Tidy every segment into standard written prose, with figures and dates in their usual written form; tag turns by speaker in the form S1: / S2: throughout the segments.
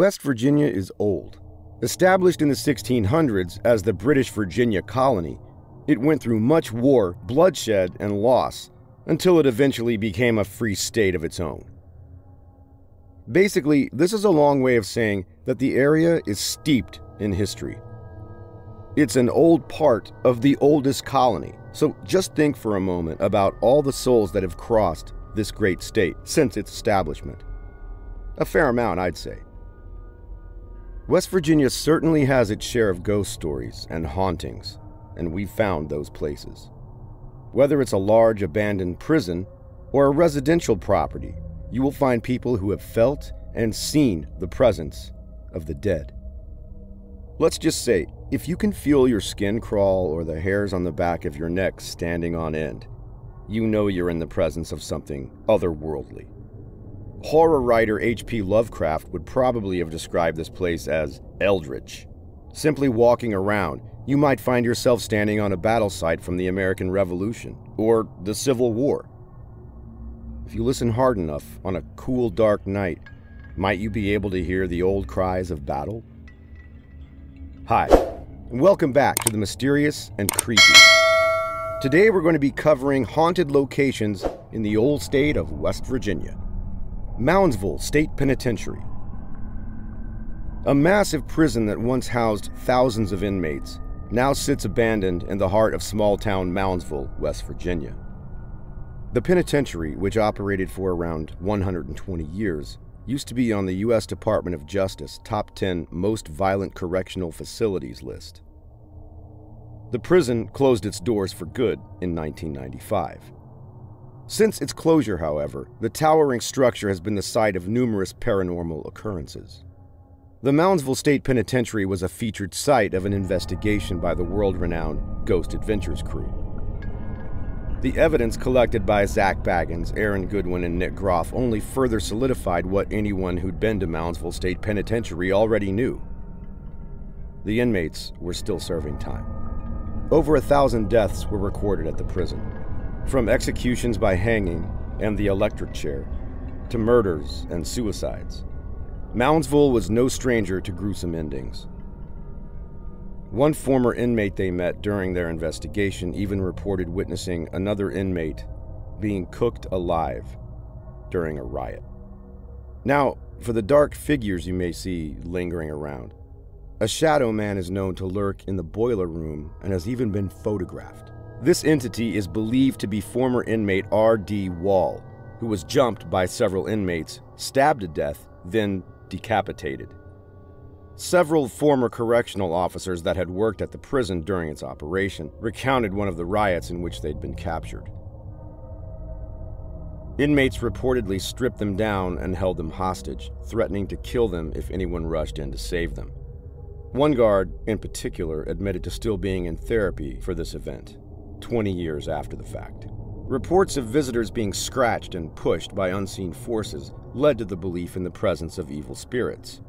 S1: West Virginia is old. Established in the 1600s as the British Virginia colony, it went through much war, bloodshed, and loss until it eventually became a free state of its own. Basically, this is a long way of saying that the area is steeped in history. It's an old part of the oldest colony, so just think for a moment about all the souls that have crossed this great state since its establishment. A fair amount, I'd say. West Virginia certainly has its share of ghost stories and hauntings, and we've found those places. Whether it's a large abandoned prison or a residential property, you will find people who have felt and seen the presence of the dead. Let's just say, if you can feel your skin crawl or the hairs on the back of your neck standing on end, you know you're in the presence of something otherworldly. Horror writer H.P. Lovecraft would probably have described this place as eldritch. Simply walking around, you might find yourself standing on a battle site from the American Revolution or the Civil War. If you listen hard enough on a cool, dark night, might you be able to hear the old cries of battle? Hi, and welcome back to the Mysterious and Creepy. Today we're going to be covering haunted locations in the old state of West Virginia. Moundsville State Penitentiary. A massive prison that once housed thousands of inmates now sits abandoned in the heart of small-town Moundsville, West Virginia. The penitentiary, which operated for around 120 years, used to be on the U.S. Department of Justice top 10 most violent correctional facilities list. The prison closed its doors for good in 1995. Since its closure, however, the towering structure has been the site of numerous paranormal occurrences. The Moundsville State Penitentiary was a featured site of an investigation by the world-renowned Ghost Adventures crew. The evidence collected by Zach Bagans, Aaron Goodwin, and Nick Groff only further solidified what anyone who'd been to Moundsville State Penitentiary already knew. The inmates were still serving time. Over 1,000 deaths were recorded at the prison, from executions by hanging and the electric chair, to murders and suicides. Moundsville was no stranger to gruesome endings. One former inmate they met during their investigation even reported witnessing another inmate being cooked alive during a riot. Now, for the dark figures you may see lingering around, a shadow man is known to lurk in the boiler room and has even been photographed. This entity is believed to be former inmate R.D. Wall, who was jumped by several inmates, stabbed to death, then decapitated. Several former correctional officers that had worked at the prison during its operation recounted one of the riots in which they'd been captured. Inmates reportedly stripped them down and held them hostage, threatening to kill them if anyone rushed in to save them. One guard, in particular, admitted to still being in therapy for this event, 20 years after the fact. Reports of visitors being scratched and pushed by unseen forces led to the belief in the presence of evil spirits.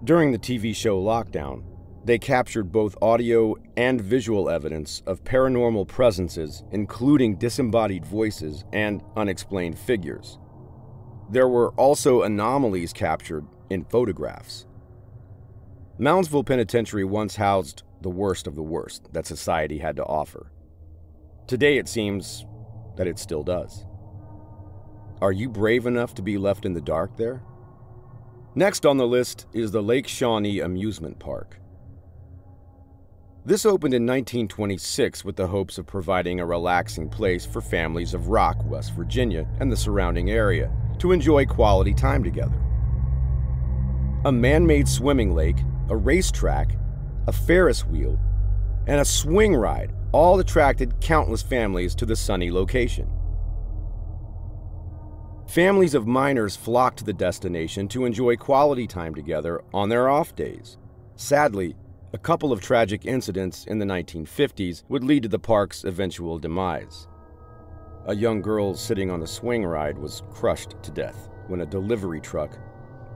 S1: During the TV show Lockdown, they captured both audio and visual evidence of paranormal presences, including disembodied voices and unexplained figures. There were also anomalies captured in photographs. Moundsville Penitentiary once housed the worst of the worst that society had to offer. Today it seems that it still does. Are you brave enough to be left in the dark there? Next on the list is the Lake Shawnee Amusement Park. This opened in 1926 with the hopes of providing a relaxing place for families of Rock, West Virginia, and the surrounding area to enjoy quality time together. A man-made swimming lake, a racetrack, a Ferris wheel, and a swing ride all attracted countless families to the sunny location. Families of miners flocked to the destination to enjoy quality time together on their off days. Sadly, a couple of tragic incidents in the 1950s would lead to the park's eventual demise. A young girl sitting on the swing ride was crushed to death when a delivery truck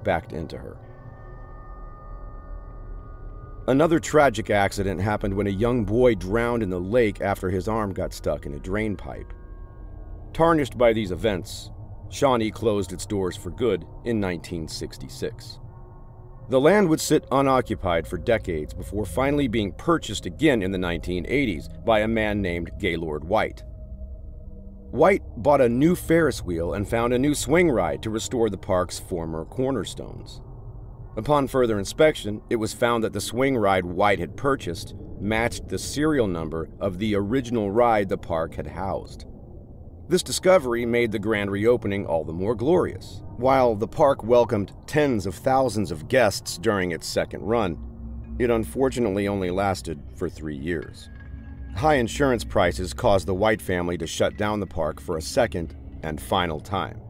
S1: backed into her. Another tragic accident happened when a young boy drowned in the lake after his arm got stuck in a drain pipe. Tarnished by these events, Shawnee closed its doors for good in 1966. The land would sit unoccupied for decades before finally being purchased again in the 1980s by a man named Gaylord White. White bought a new Ferris wheel and found a new swing ride to restore the park's former cornerstones. Upon further inspection, it was found that the swing ride White had purchased matched the serial number of the original ride the park had housed. This discovery made the grand reopening all the more glorious. While the park welcomed tens of thousands of guests during its second run, it unfortunately only lasted for 3 years. High insurance prices caused the White family to shut down the park for a second and final time.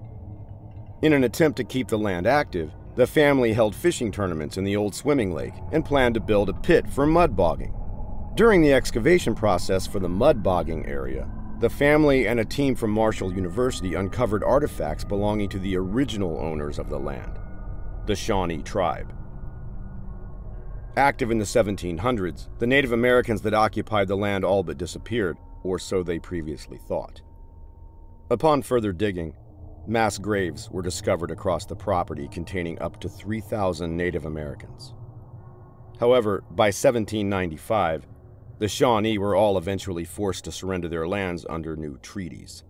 S1: In an attempt to keep the land active, the family held fishing tournaments in the old swimming lake and planned to build a pit for mud bogging. During the excavation process for the mud bogging area, the family and a team from Marshall University uncovered artifacts belonging to the original owners of the land, the Shawnee tribe. Active in the 1700s, the Native Americans that occupied the land all but disappeared, or so they previously thought. Upon further digging, mass graves were discovered across the property containing up to 3,000 Native Americans. However, by 1795, the Shawnee were all eventually forced to surrender their lands under new treaties.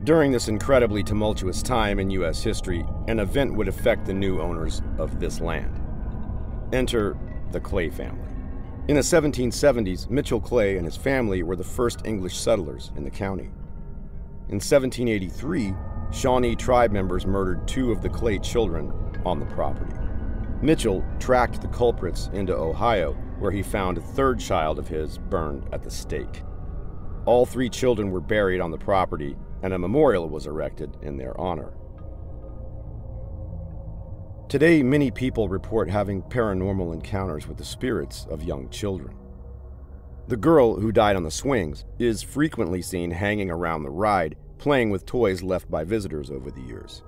S1: During this incredibly tumultuous time in U.S. history, an event would affect the new owners of this land. Enter the Clay family. In the 1770s, Mitchell Clay and his family were the first English settlers in the county. In 1783, Shawnee tribe members murdered 2 of the Clay children on the property. Mitchell tracked the culprits into Ohio, where he found a 3rd child of his burned at the stake. All 3 children were buried on the property, and a memorial was erected in their honor. Today, many people report having paranormal encounters with the spirits of young children. The girl who died on the swings is frequently seen hanging around the ride, playing with toys left by visitors over the years.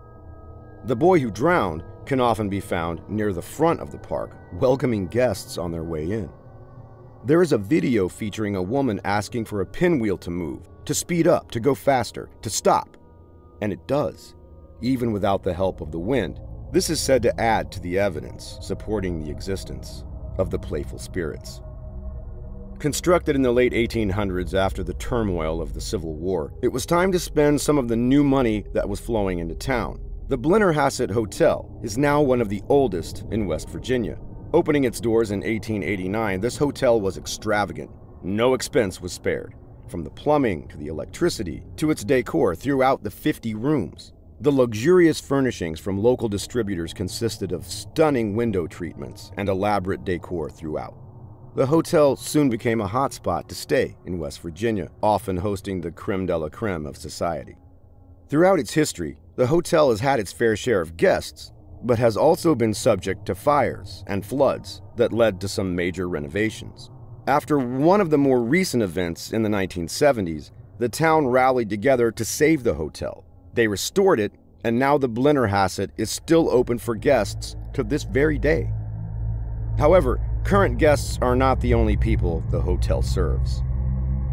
S1: The boy who drowned can often be found near the front of the park, welcoming guests on their way in. There is a video featuring a woman asking for a pinwheel to move, to speed up, to go faster, to stop. And it does, even without the help of the wind. This is said to add to the evidence supporting the existence of the playful spirits. Constructed in the late 1800s after the turmoil of the Civil War, it was time to spend some of the new money that was flowing into town. The Blennerhassett Hotel is now one of the oldest in West Virginia. Opening its doors in 1889, this hotel was extravagant. No expense was spared, from the plumbing to the electricity to its decor throughout the 50 rooms. The luxurious furnishings from local distributors consisted of stunning window treatments and elaborate decor throughout. The hotel soon became a hotspot to stay in West Virginia, often hosting the creme de la creme of society. Throughout its history, the hotel has had its fair share of guests, but has also been subject to fires and floods that led to some major renovations. After one of the more recent events in the 1970s, the town rallied together to save the hotel. They restored it, and now the Blennerhassett is still open for guests to this very day. However, current guests are not the only people the hotel serves.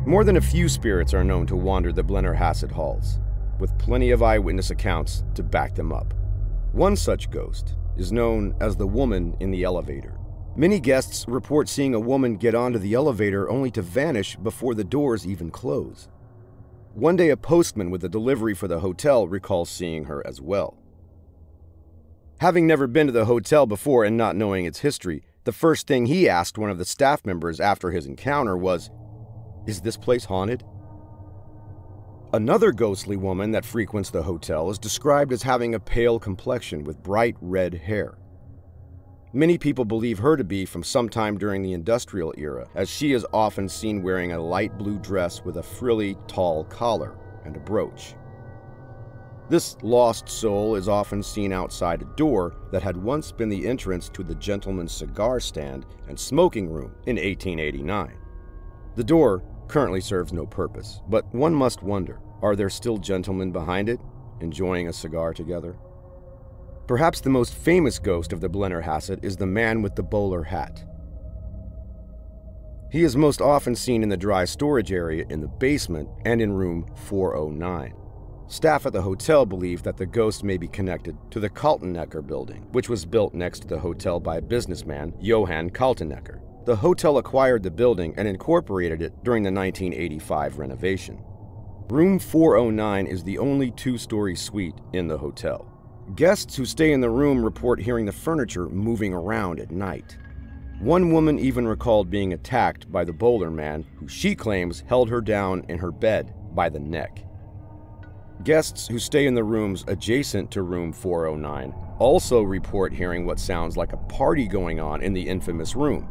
S1: More than a few spirits are known to wander the Blennerhassett halls, with plenty of eyewitness accounts to back them up. One such ghost is known as the woman in the elevator. Many guests report seeing a woman get onto the elevator only to vanish before the doors even close. One day, a postman with a delivery for the hotel recalls seeing her as well. Having never been to the hotel before and not knowing its history, the first thing he asked one of the staff members after his encounter was, "Is this place haunted?" Another ghostly woman that frequents the hotel is described as having a pale complexion with bright red hair. Many people believe her to be from sometime during the industrial era, as she is often seen wearing a light blue dress with a frilly, tall collar and a brooch. This lost soul is often seen outside a door that had once been the entrance to the gentleman's cigar stand and smoking room in 1889. The door currently serves no purpose, but one must wonder, are there still gentlemen behind it, enjoying a cigar together? Perhaps the most famous ghost of the Blennerhassett is the man with the bowler hat. He is most often seen in the dry storage area in the basement and in room 409. Staff at the hotel believe that the ghost may be connected to the Kaltenecker building, which was built next to the hotel by businessman Johann Kaltenecker. The hotel acquired the building and incorporated it during the 1985 renovation. Room 409 is the only two-story suite in the hotel. Guests who stay in the room report hearing the furniture moving around at night. One woman even recalled being attacked by the bowler man, who she claims held her down in her bed by the neck. Guests who stay in the rooms adjacent to room 409 also report hearing what sounds like a party going on in the infamous room.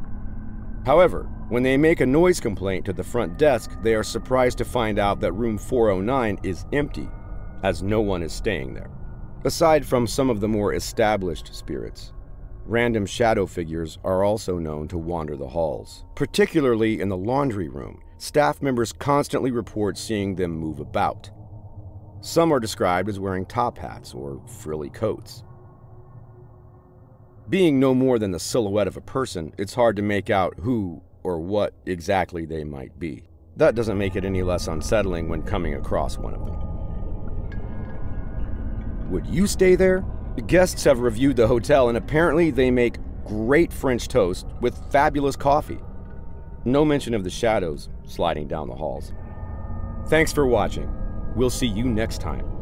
S1: However, when they make a noise complaint to the front desk, they are surprised to find out that room 409 is empty, as no one is staying there. Aside from some of the more established spirits, random shadow figures are also known to wander the halls. Particularly in the laundry room, staff members constantly report seeing them move about. Some are described as wearing top hats or frilly coats. Being no more than the silhouette of a person, it's hard to make out who or what exactly they might be. That doesn't make it any less unsettling when coming across one of them. Would you stay there? Guests have reviewed the hotel, and apparently they make great French toast with fabulous coffee. No mention of the shadows sliding down the halls. Thanks for watching. We'll see you next time.